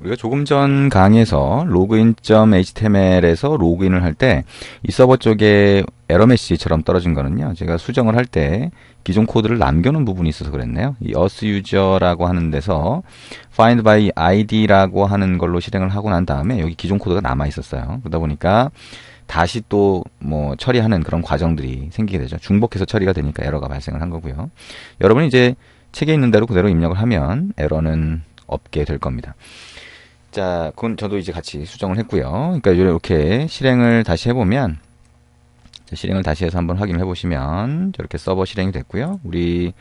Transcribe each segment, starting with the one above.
우리가 조금 전 강의에서 login.html에서 로그인을 할 때 이 서버 쪽에 에러 메시지처럼 떨어진 거는요. 제가 수정을 할 때 기존 코드를 남겨놓은 부분이 있어서 그랬네요. 이 authUser라고 하는 데서 find by id라고 하는 걸로 실행을 하고 난 다음에 여기 기존 코드가 남아 있었어요. 그러다 보니까 다시 또 뭐 처리하는 그런 과정들이 생기게 되죠. 중복해서 처리가 되니까 에러가 발생을 한 거고요. 여러분이 이제 책에 있는 대로 그대로 입력을 하면 에러는 없게 될 겁니다. 자, 그건 저도 이제 같이 수정을 했고요. 그러니까 이렇게 실행을 다시 해보면, 실행을 다시 해서 한번 확인해 보시면 저렇게 서버 실행이 됐고요. 우리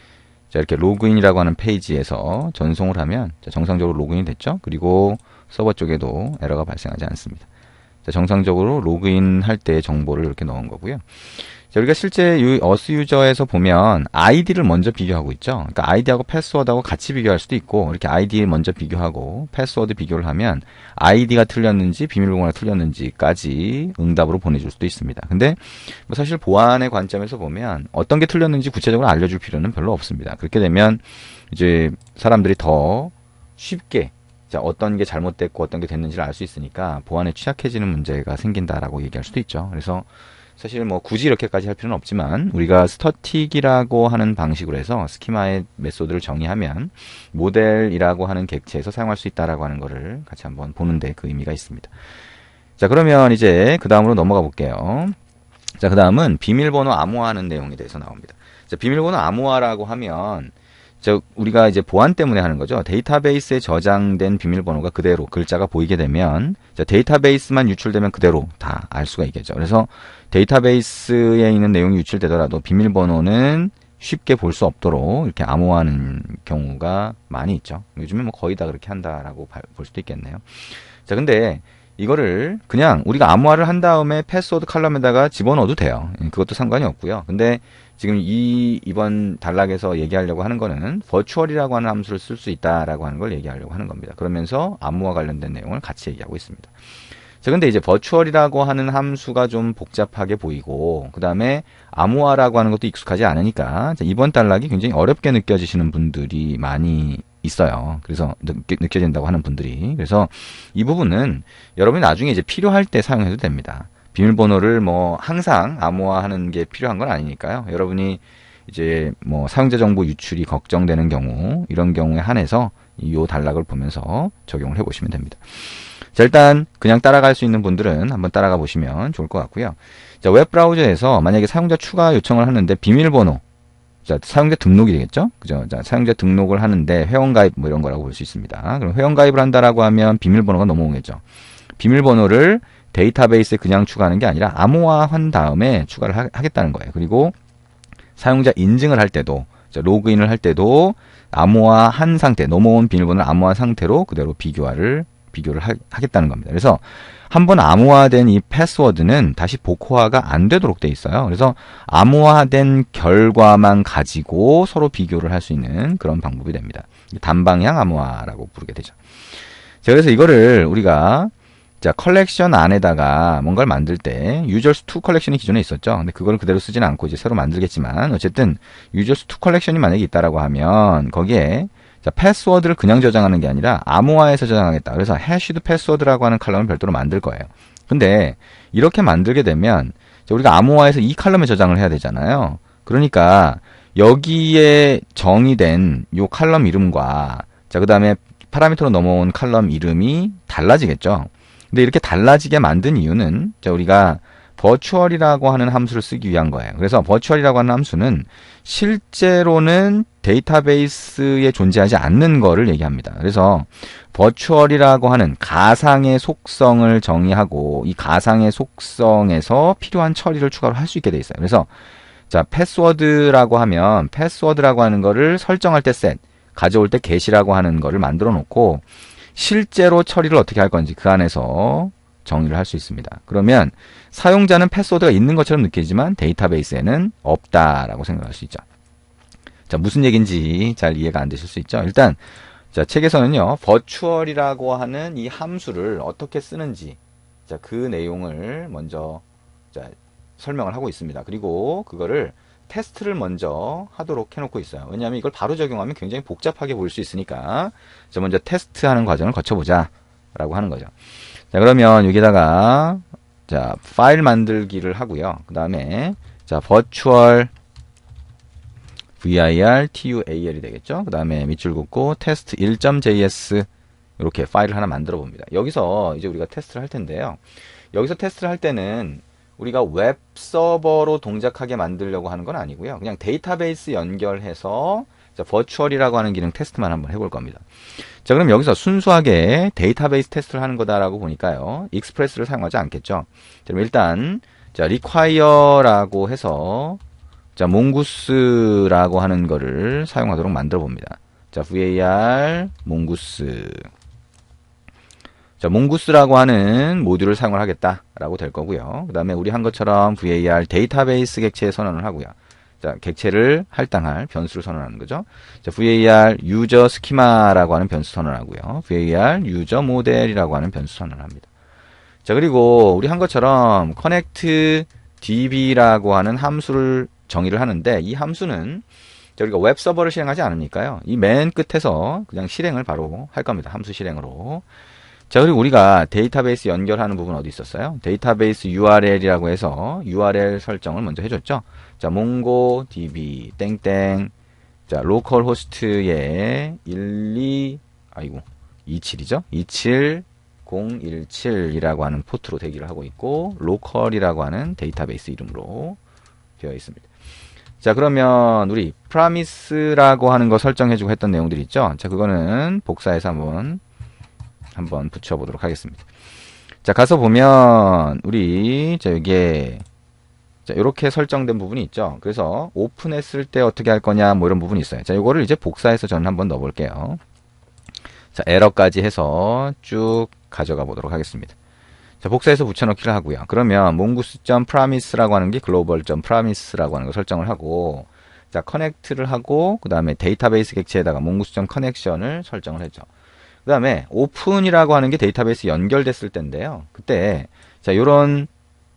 자, 이렇게 로그인이라고 하는 페이지에서 전송을 하면 정상적으로 로그인이 됐죠. 그리고 서버 쪽에도 에러가 발생하지 않습니다. 자, 정상적으로 로그인 할 때 정보를 이렇게 넣은 거고요. 자, 우리가 실제 이 authUser에서 보면 아이디를 먼저 비교하고 있죠. 그러니까 아이디하고 패스워드하고 같이 비교할 수도 있고, 이렇게 아이디 먼저 비교하고 패스워드 비교를 하면 아이디가 틀렸는지 비밀번호가 틀렸는지까지 응답으로 보내줄 수도 있습니다. 근데 뭐 사실 보안의 관점에서 보면 어떤 게 틀렸는지 구체적으로 알려줄 필요는 별로 없습니다. 그렇게 되면 이제 사람들이 더 쉽게 자, 어떤 게 잘못됐고 어떤 게 됐는지를 알 수 있으니까 보안에 취약해지는 문제가 생긴다라고 얘기할 수도 있죠. 그래서 사실 뭐 굳이 이렇게까지 할 필요는 없지만 우리가 스태틱이라고 하는 방식으로 해서 스키마의 메소드를 정의하면 모델이라고 하는 객체에서 사용할 수 있다라고 하는 거를 같이 한번 보는데 그 의미가 있습니다. 자, 그러면 이제 그 다음으로 넘어가 볼게요. 자, 그 다음은 비밀번호 암호화하는 내용에 대해서 나옵니다. 자, 비밀번호 암호화라고 하면 우리가 이제 보안 때문에 하는 거죠. 데이터베이스에 저장된 비밀번호가 그대로 글자가 보이게 되면 데이터베이스만 유출되면 그대로 다 알 수가 있겠죠. 그래서 데이터베이스에 있는 내용이 유출되더라도 비밀번호는 쉽게 볼 수 없도록 이렇게 암호화하는 경우가 많이 있죠. 요즘에 뭐 거의 다 그렇게 한다라고 볼 수도 있겠네요. 자, 근데 이거를 그냥 우리가 암호화를 한 다음에 패스워드 칼럼에다가 집어넣어도 돼요. 그것도 상관이 없고요. 근데 지금 이번 단락에서 얘기하려고 하는 거는 버추얼이라고 하는 함수를 쓸 수 있다라고 하는 걸 얘기하려고 하는 겁니다. 그러면서 암호화 관련된 내용을 같이 얘기하고 있습니다. 자, 근데 이제 버추얼이라고 하는 함수가 좀 복잡하게 보이고, 그 다음에 암호화라고 하는 것도 익숙하지 않으니까, 이번 단락이 굉장히 어렵게 느껴지시는 분들이 많이 있어요. 그래서 느껴진다고 하는 분들이. 그래서 이 부분은 여러분이 나중에 이제 필요할 때 사용해도 됩니다. 비밀번호를 뭐 항상 암호화하는 게 필요한 건 아니니까요. 여러분이 이제 뭐 사용자 정보 유출이 걱정되는 경우, 이런 경우에 한해서 이 단락을 보면서 적용을 해보시면 됩니다. 자, 일단 그냥 따라갈 수 있는 분들은 한번 따라가 보시면 좋을 것 같고요. 자, 웹브라우저에서 만약에 사용자 추가 요청을 하는데 비밀번호, 자, 사용자 등록이 되겠죠? 그죠? 자, 사용자 등록을 하는데 회원가입 뭐 이런 거라고 볼 수 있습니다. 그럼 회원가입을 한다라고 하면 비밀번호가 넘어오겠죠. 비밀번호를 데이터베이스에 그냥 추가하는 게 아니라 암호화한 다음에 추가를 하겠다는 거예요. 그리고 사용자 인증을 할 때도, 자, 로그인을 할 때도 암호화한 상태, 넘어온 비밀번호를 암호화한 상태로 그대로 비교를 하겠다는 겁니다. 그래서 한번 암호화된 이 패스워드는 다시 복호화가 안 되도록 돼 있어요. 그래서 암호화된 결과만 가지고 서로 비교를 할 수 있는 그런 방법이 됩니다. 단방향 암호화라고 부르게 되죠. 자, 그래서 이거를 우리가 자, 컬렉션 안에다가 뭔가를 만들 때 users2 컬렉션이 기존에 있었죠. 근데 그걸 그대로 쓰지는 않고 이제 새로 만들겠지만 어쨌든 users2 컬렉션이 만약에 있다라고 하면 거기에 자, 패스워드를 그냥 저장하는 게 아니라 암호화해서 저장하겠다. 그래서 hashed 패스워드라고 하는 칼럼을 별도로 만들 거예요. 근데 이렇게 만들게 되면 우리가 암호화해서 이 칼럼에 저장을 해야 되잖아요. 그러니까 여기에 정의된 요 칼럼 이름과 자, 그다음에 파라미터로 넘어온 칼럼 이름이 달라지겠죠. 근데 이렇게 달라지게 만든 이유는 자, 우리가 버추얼이라고 하는 함수를 쓰기 위한 거예요. 그래서 버추얼이라고 하는 함수는 실제로는 데이터베이스에 존재하지 않는 거를 얘기합니다. 그래서 버추얼이라고 하는 가상의 속성을 정의하고 이 가상의 속성에서 필요한 처리를 추가로 할 수 있게 돼 있어요. 그래서 자, 패스워드라고 하면 패스워드라고 하는 거를 설정할 때 셋, 가져올 때 get이라고 하는 거를 만들어 놓고 실제로 처리를 어떻게 할 건지 그 안에서 정의를 할 수 있습니다. 그러면 사용자는 패스워드가 있는 것처럼 느끼지만 데이터베이스에는 없다라고 생각할 수 있죠. 자, 무슨 얘기인지 잘 이해가 안 되실 수 있죠. 일단 자, 책에서는요, 버추얼이라고 하는 이 함수를 어떻게 쓰는지 자, 그 내용을 먼저 자, 설명을 하고 있습니다. 그리고 그거를 테스트를 먼저 하도록 해놓고 있어요. 왜냐하면 이걸 바로 적용하면 굉장히 복잡하게 보일 수 있으니까 자, 먼저 테스트하는 과정을 거쳐보자 라고 하는 거죠. 자, 그러면 여기다가 자, 파일 만들기를 하고요. 그 다음에 자, virtual vir tual이 되겠죠. 그 다음에 밑줄 긋고 test 1.js 이렇게 파일을 하나 만들어 봅니다. 여기서 이제 우리가 테스트를 할 텐데요. 여기서 테스트를 할 때는 우리가 웹 서버로 동작하게 만들려고 하는 건 아니고요. 그냥 데이터베이스 연결해서 자, 버추얼이라고 하는 기능 테스트만 한번 해볼 겁니다. 자, 그럼 여기서 순수하게 데이터베이스 테스트를 하는 거다라고 보니까요. 익스프레스를 사용하지 않겠죠. 자, 그럼 일단 자, require라고 해서 자, 몽구스라고 하는 거를 사용하도록 만들어 봅니다. 자, var 몽구스. 자, 몽구스라고 하는 모듈을 사용을 하겠다라고 될 거고요. 그 다음에 우리 한 것처럼 var 데이터베이스 객체 선언을 하고요. 자, 객체를 할당할 변수를 선언하는 거죠. 자, var user schema라고 하는 변수 선언하고요. var user model이라고 하는 변수 선언합니다. 자, 그리고 우리 한 것처럼 connect db라고 하는 함수를 정의를 하는데 이 함수는 우리가 웹 서버를 실행하지 않으니까요. 이 맨 끝에서 그냥 실행을 바로 할 겁니다. 함수 실행으로. 자, 그리고 우리가 데이터베이스 연결하는 부분 어디 있었어요? 데이터베이스 URL이라고 해서 URL 설정을 먼저 해줬죠. 자, mongodb 땡땡 자, 로컬 호스트에 27이죠? 27017이라고 하는 포트로 대기를 하고 있고 로컬이라고 하는 데이터베이스 이름으로 되어 있습니다. 자, 그러면 우리 promise라고 하는 거 설정해주고 했던 내용들이 있죠. 자, 그거는 복사해서 한번 붙여보도록 하겠습니다. 자, 가서 보면 우리 자, 여기에 자, 이렇게 설정된 부분이 있죠. 그래서 오픈했을 때 어떻게 할 거냐 뭐 이런 부분이 있어요. 자, 이거를 이제 복사해서 저는 한번 넣어 볼게요. 자, 에러까지 해서 쭉 가져가 보도록 하겠습니다. 자, 복사해서 붙여넣기를 하고요. 그러면 mongoose.promise라고 하는 게 global.promise라고 하는 거 설정을 하고 자, connect를 하고 그 다음에 데이터베이스 객체에다가 mongoose.connection을 설정을 했죠. 그 다음에 오픈이라고 하는 게 데이터베이스 연결됐을 때인데요. 그때 자, 요런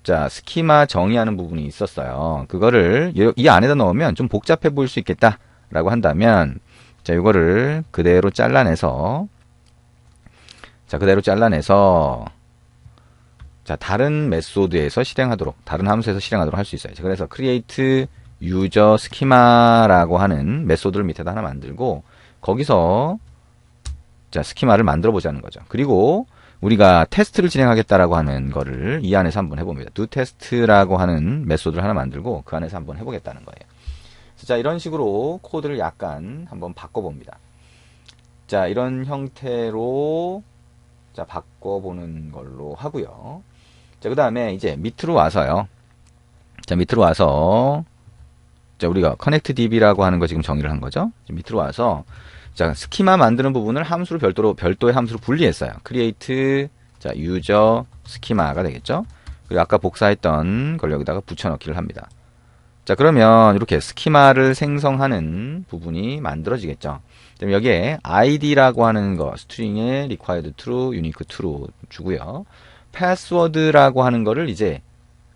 자, 스키마 정의하는 부분이 있었어요. 그거를 이 안에다 넣으면 좀 복잡해 보일 수 있겠다라고 한다면 자, 이거를 그대로 잘라내서 자, 다른 메소드에서 실행하도록 다른 함수에서 실행하도록 할 수 있어요. 그래서 create user schema라고 하는 메소드를 밑에다 하나 만들고 거기서 자, 스키마를 만들어 보자는 거죠. 그리고 우리가 테스트를 진행하겠다라고 하는 거를 이 안에서 한번 해봅니다. do test라고 하는 메소드를 하나 만들고 그 안에서 한번 해보겠다는 거예요. 자, 이런 식으로 코드를 약간 한번 바꿔봅니다. 자, 이런 형태로 자, 바꿔보는 걸로 하고요. 자, 그 다음에 이제 밑으로 와서요. 자, 밑으로 와서 자, 우리가 connectdb라고 하는 거 지금 정의를 한 거죠. 밑으로 와서 자, 스키마 만드는 부분을 함수를 별도의 함수로 분리했어요. create 자, user 스키마가 되겠죠. 그리고 아까 복사했던 걸 여기다가 붙여넣기를 합니다. 자, 그러면 이렇게 스키마를 생성하는 부분이 만들어지겠죠. 그럼 여기에 id라고 하는 거 스트링에 required true, unique true 주고요. password라고 하는 거를 이제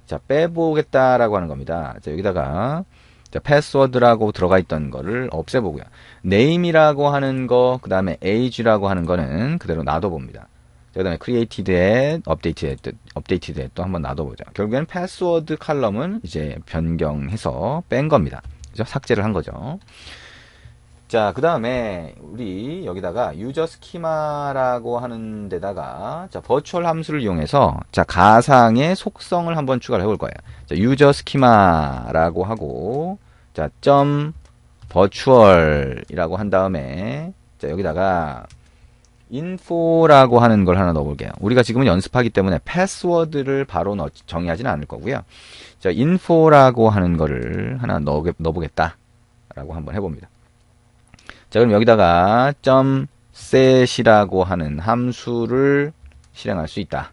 자, 빼보겠다라고 하는 겁니다. 자, 여기다가 자, 패스워드라고 들어가 있던 거를 없애보고요. name이라고 하는 거, 그 다음에 age라고 하는 거는 그대로 놔둬봅니다. 그 다음에 created에, updated에 또 한번 놔둬보죠. 결국에는 패스워드 칼럼은 이제 변경해서 뺀 겁니다. 그죠? 삭제를 한 거죠. 자, 그 다음에 우리 여기다가 user schema라고 하는 데다가 자, virtual 함수를 이용해서 자, 가상의 속성을 한번 추가를 해볼 거예요. 자, user schema라고 하고 자, virtual이라고 한 다음에 자, 여기다가 info라고 하는 걸 하나 넣어볼게요. 우리가 지금은 연습하기 때문에 패스워드를 바로 정의하지는 않을 거고요. 자, info라고 하는 거를 하나 넣어보겠다라고 한번 해봅니다. 자, 그럼 여기다가 .set이라고 하는 함수를 실행할 수 있다.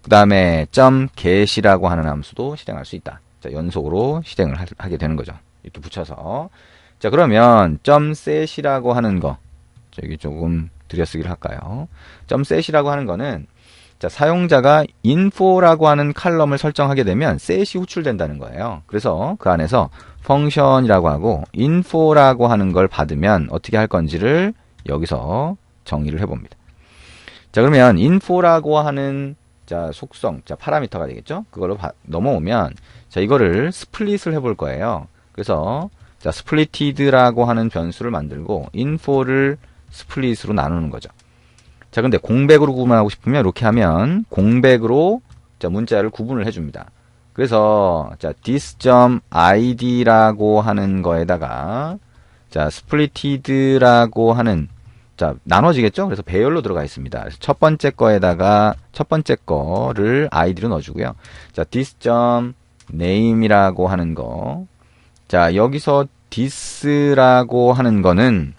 그 다음에 .get이라고 하는 함수도 실행할 수 있다. 자, 연속으로 실행을 하게 되는 거죠. 이렇게 붙여서. 자, 그러면 .set이라고 하는 거. 자, 여기 조금 들여쓰기를 할까요? .set이라고 하는 거는 자, 사용자가 info라고 하는 칼럼을 설정하게 되면 set이 호출된다는 거예요. 그래서 그 안에서 function이라고 하고 info라고 하는 걸 받으면 어떻게 할 건지를 여기서 정의를 해봅니다. 자, 그러면 info라고 하는 자, 속성, 자, 파라미터가 되겠죠? 그걸로 넘어오면 자, 이거를 스플릿을 해볼 거예요. 그래서 자, splited라고 하는 변수를 만들고 info를 스플릿으로 나누는 거죠. 자, 근데 공백으로 구분하고 싶으면 이렇게 하면 공백으로 자, 문자를 구분을 해줍니다. 그래서 자, this.id라고 하는 거에다가 자, splitted라고 하는 자, 나눠지겠죠? 그래서 배열로 들어가 있습니다. 그래서 첫 번째 거에다가 첫 번째 거를 id로 넣어주고요. 자, this.name이라고 하는 거. 자, 여기서 this라고 하는 거는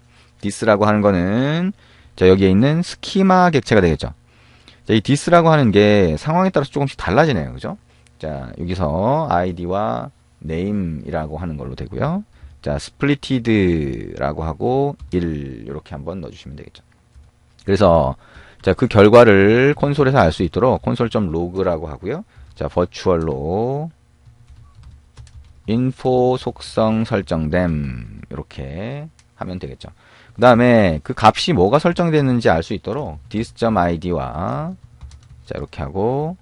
자, 여기에 있는 스키마 객체가 되겠죠. 자, 이 this라고 하는 게 상황에 따라서 조금씩 달라지네요. 그죠? 자, 여기서 id와 name이라고 하는 걸로 되고요. 자, splitted라고 하고 1 이렇게 한번 넣어주시면 되겠죠. 그래서 자, 그 결과를 콘솔에서 알 수 있도록 console.log라고 하고요. 자, virtual로 info 속성 설정됨 이렇게 하면 되겠죠. 그 다음에 그 값이 뭐가 설정됐는지 알 수 있도록 this.id와 자, 이렇게 하고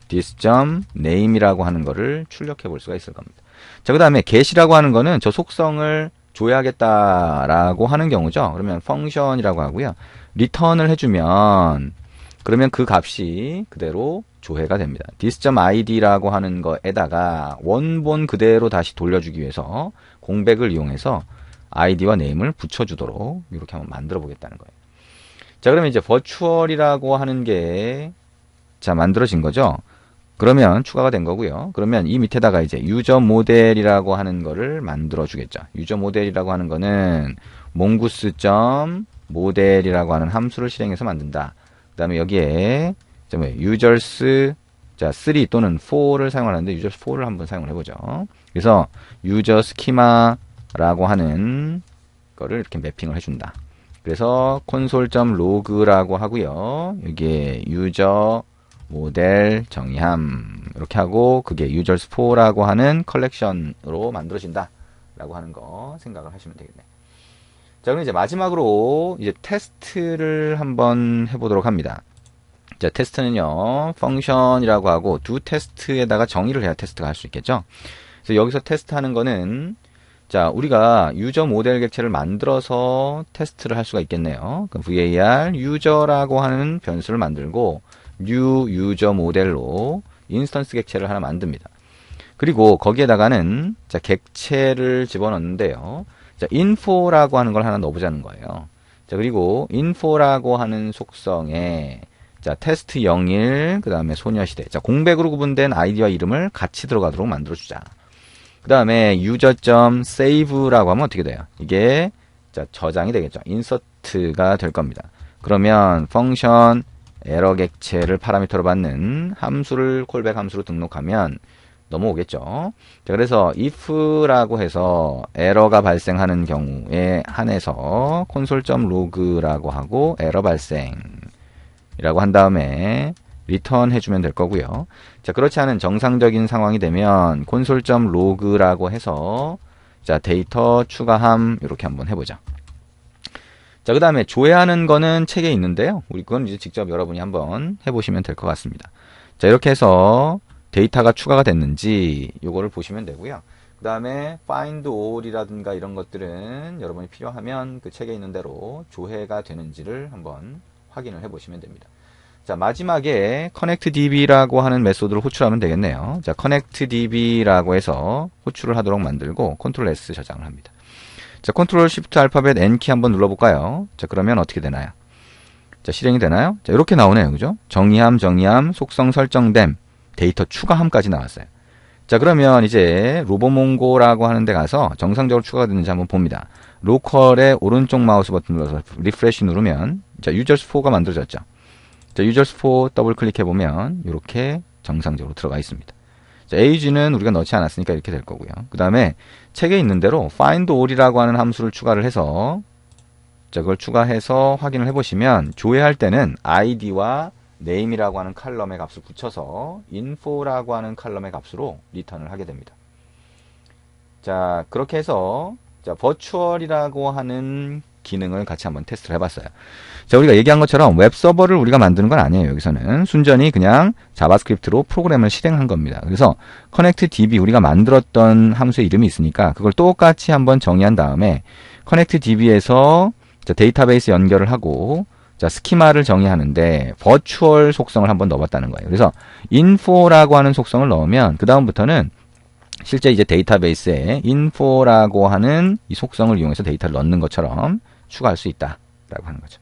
this.name이라고 하는 거를 출력해 볼 수가 있을 겁니다. 자, 그 다음에 get이라고 하는 거는 저 속성을 줘야겠다라고 하는 경우죠. 그러면 function이라고 하고요. return을 해주면 그러면 그 값이 그대로 조회가 됩니다. this.id라고 하는 거에다가 원본 그대로 다시 돌려주기 위해서 공백을 이용해서 id와 name을 붙여주도록 이렇게 한번 만들어 보겠다는 거예요. 자, 그러면 이제 virtual이라고 하는 게 자, 만들어진 거죠. 그러면 추가가 된 거고요. 그러면 이 밑에다가 이제 유저 모델이라고 하는 거를 만들어 주겠죠. 유저 모델이라고 하는 거는 mongoose.model이라고 하는 함수를 실행해서 만든다. 그 다음에 여기에 users 자, 3 또는 4를 사용하는데 users 4를 한번 사용을 해보죠. 그래서 user schema라고 하는 거를 이렇게 매핑을 해준다. 그래서 console.log라고 하고요. 여기에 user 모델 정의함 이렇게 하고 그게 users4라고 하는 컬렉션으로 만들어진다 라고 하는 거 생각을 하시면 되겠네요. 자, 그럼 이제 마지막으로 이제 테스트를 한번 해보도록 합니다. 자, 테스트는요 펑션이라고 하고 do 테스트에다가 정의를 해야 테스트가 할 수 있겠죠. 그래서 여기서 테스트하는 거는 자, 우리가 유저 모델 객체를 만들어서 테스트를 할 수가 있겠네요. var user라고 하는 변수를 만들고 new user 모델로 인스턴스 객체를 하나 만듭니다. 그리고 거기에다가는 자, 객체를 집어넣는데요. 자, info라고 하는 걸 하나 넣어보자는 거예요. 자, 그리고 info라고 하는 속성에 자, 테스트 01, 그 다음에 소녀시대. 자, 공백으로 구분된 아이디와 이름을 같이 들어가도록 만들어주자. 그 다음에 user.save라고 하면 어떻게 돼요? 이게 자, 저장이 되겠죠. 인서트가 될 겁니다. 그러면 펑션 에러 객체를 파라미터로 받는 함수를 콜백 함수로 등록하면 넘어오겠죠. 자, 그래서 if라고 해서 에러가 발생하는 경우에 한해서 console.log라고 하고 에러 발생이라고 한 다음에 리턴 해주면 될 거고요. 자, 그렇지 않은 정상적인 상황이 되면 console.log라고 해서 자, 데이터 추가함 이렇게 한번 해보자. 자, 그 다음에 조회하는 거는 책에 있는데요. 우리 그건 이제 직접 여러분이 한번 해보시면 될 것 같습니다. 자, 이렇게 해서 데이터가 추가가 됐는지 요거를 보시면 되고요. 그 다음에 find all이라든가 이런 것들은 여러분이 필요하면 그 책에 있는 대로 조회가 되는지를 한번 확인을 해보시면 됩니다. 자, 마지막에 connectdb라고 하는 메소드를 호출하면 되겠네요. 자, connectdb라고 해서 호출을 하도록 만들고 Ctrl S 저장을 합니다. 자, 컨트롤 쉬프트 알파벳 N키 한번 눌러볼까요? 자, 그러면 어떻게 되나요? 자, 실행이 되나요? 자, 이렇게 나오네요. 그죠? 정의함, 속성 설정됨, 데이터 추가함까지 나왔어요. 자, 그러면 이제 로보몽고라고 하는 데 가서 정상적으로 추가가 됐는지 한번 봅니다. 로컬의 오른쪽 마우스 버튼 눌러서 리프레시 누르면 자, users4가 만들어졌죠. 자, users4 더블 클릭해보면 이렇게 정상적으로 들어가 있습니다. 자, age는 우리가 넣지 않았으니까 이렇게 될 거고요. 그 다음에 책에 있는 대로 find all이라고 하는 함수를 추가를 해서 자, 그걸 추가해서 확인을 해보시면 조회할 때는 id와 name이라고 하는 칼럼의 값을 붙여서 info라고 하는 칼럼의 값으로 리턴을 하게 됩니다. 자, 그렇게 해서 자, virtual이라고 하는 기능을 같이 한번 테스트를 해봤어요. 자, 우리가 얘기한 것처럼 웹서버를 우리가 만드는 건 아니에요. 여기서는 순전히 그냥 자바스크립트로 프로그램을 실행한 겁니다. 그래서 connectDB 우리가 만들었던 함수의 이름이 있으니까 그걸 똑같이 한번 정의한 다음에 connectDB에서 데이터베이스 연결을 하고 자, 스키마를 정의하는데 버추얼 속성을 한번 넣어봤다는 거예요. 그래서 info라고 하는 속성을 넣으면 그 다음부터는 실제 이제 데이터베이스에 info라고 하는 이 속성을 이용해서 데이터를 넣는 것처럼 추가할 수 있다라고 하는 거죠.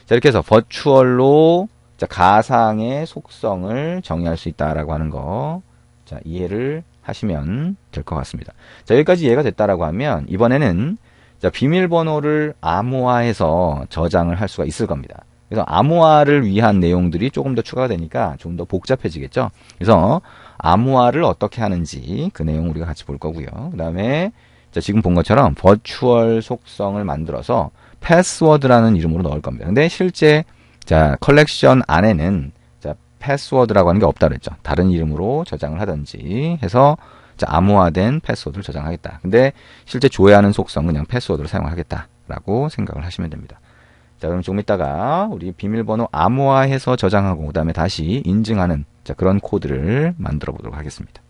자, 이렇게 해서 버추얼로 가상의 속성을 정의할 수 있다라고 하는 거 자, 이해를 하시면 될 것 같습니다. 자, 여기까지 이해가 됐다라고 하면 이번에는 자, 비밀번호를 암호화해서 저장을 할 수가 있을 겁니다. 그래서 암호화를 위한 내용들이 조금 더 추가가 되니까 좀 더 복잡해지겠죠. 그래서 암호화를 어떻게 하는지 그 내용 우리가 같이 볼 거고요. 그 다음에 지금 본 것처럼 버추얼 속성을 만들어서 패스워드라는 이름으로 넣을 겁니다. 근데 실제 자, 컬렉션 안에는 자, 패스워드라고 하는 게 없다 그랬죠. 다른 이름으로 저장을 하든지 해서 자, 암호화된 패스워드를 저장하겠다. 근데 실제 조회하는 속성은 그냥 패스워드를 사용하겠다라고 생각을 하시면 됩니다. 자, 그럼 조금 이따가 우리 비밀번호 암호화해서 저장하고 그 다음에 다시 인증하는 자, 그런 코드를 만들어 보도록 하겠습니다.